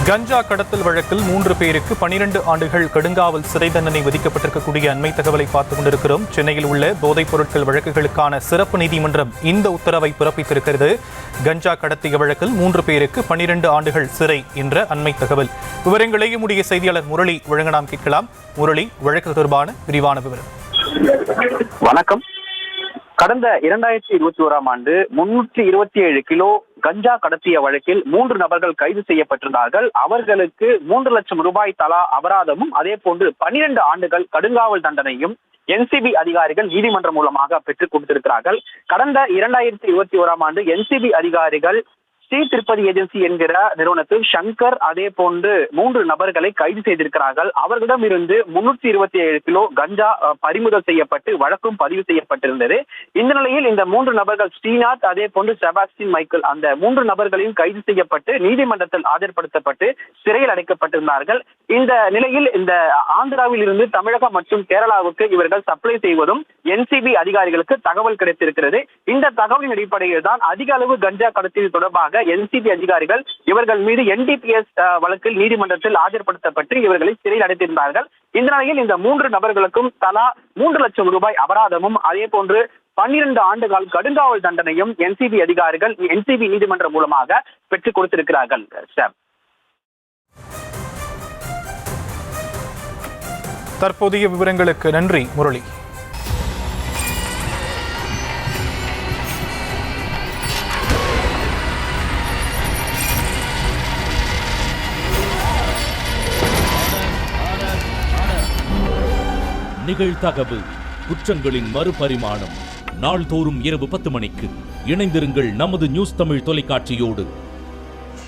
கஞ்சா கடத்தல் வழக்கில் 3 பேருக்கு 12 ஆண்டுகள் கடுங்காவல் சிறை தண்டனை விதிக்கப்பட்டிருக்கக்கூடிய அண்மை தகவலை பார்த்துக் கொண்டிருக்கிறோம். சென்னையில் உள்ள போதைப் பொருட்கள் வழக்குகளுக்கான சிறப்பு நீதிமன்றம் இந்த உத்தரவை பிறப்பித்திருக்கிறது. கஞ்சா கடத்திய வழக்கில் 3 பேருக்கு 12 ஆண்டுகள் சிறை என்ற அண்மை தகவல். விவரங்களை நம்முடைய செய்தியாளர் முரளி வழங்க நாம் கேட்கலாம். முரளி, வழக்கு தொடர்பான விரிவான விவரம். வணக்கம். கடந்த 2021ஆம் ஆண்டு 327 கிலோ கஞ்சா கடத்திய வழக்கில் 3 நபர்கள் கைது செய்யப்பட்டிருந்தார்கள். அவர்களுக்கு 3 லட்சம் ரூபாய் தலா அபராதமும் அதே போன்று 12 ஆண்டுகள் கடுங்காவல் தண்டனையும் NCB அதிகாரிகள் நீதிமன்றம் மூலமாக பெற்றுக் கொடுத்திருக்கிறார்கள். கடந்த 2021ஆம் ஆண்டு NCB அதிகாரிகள் ஸ்ரீ திருப்பதி ஏஜென்சி என்கிற நிறுவனத்தில் சங்கர் அதே போன்று 3 நபர்களை கைது செய்திருக்கிறார்கள். அவர்களிடம் இருந்து 327 கிலோ கஞ்சா பறிமுதல் செய்யப்பட்டு வழக்கும் பதிவு செய்யப்பட்டிருந்தது. இந்த நிலையில் இந்த 3 நபர்கள் ஸ்ரீநாத் அதே போன்று செபாஸ்டின் மைக்கேல் அந்த 3 நபர்களையும் கைது செய்யப்பட்டு நீதிமன்றத்தில் ஆஜர்படுத்தப்பட்டு சிறையில் அடைக்கப்பட்டிருந்தார்கள். இந்த நிலையில் இந்த ஆந்திராவில் இருந்து தமிழகம் மற்றும் கேரளாவுக்கு இவர்கள் சப்ளை செய்வதும் NCB அதிகாரிகளுக்கு தகவல் கிடைத்திருக்கிறது. இந்த தகவலின் அடிப்படையில் தான் அதிக அளவு கஞ்சா கடத்தியது தொடர்பாக NCB அதிகாரிகள் இவர்கள் மீது NDPS வழக்கில் நீதிமன்றத்தில் ஆஜர்படுத்தப்பட்டு இவர்களை சிறையில் அடைத்திருந்தார்கள். இந்த நிலையில் இந்த 3 நபர்களுக்கும் தலா 3 லட்சம் ரூபாய் அபராதமும் அதே போன்று 12 ஆண்டுகள் கடுங்காவல் தண்டனையும் NCB அதிகாரிகள் NCB நீதிமன்றம் மூலமாக பெற்றுக் கொடுத்திருக்கிறார்கள். தற்போதைய விவரங்களுக்கு நன்றி முரளி. நிகழ்தகவு குற்றங்களின் மறுபரிமாணம் நாள்தோறும் இரவு 10 மணிக்கு இணைந்திருங்கள் நமது நியூஸ் தமிழ் தொலைக்காட்சியோடு.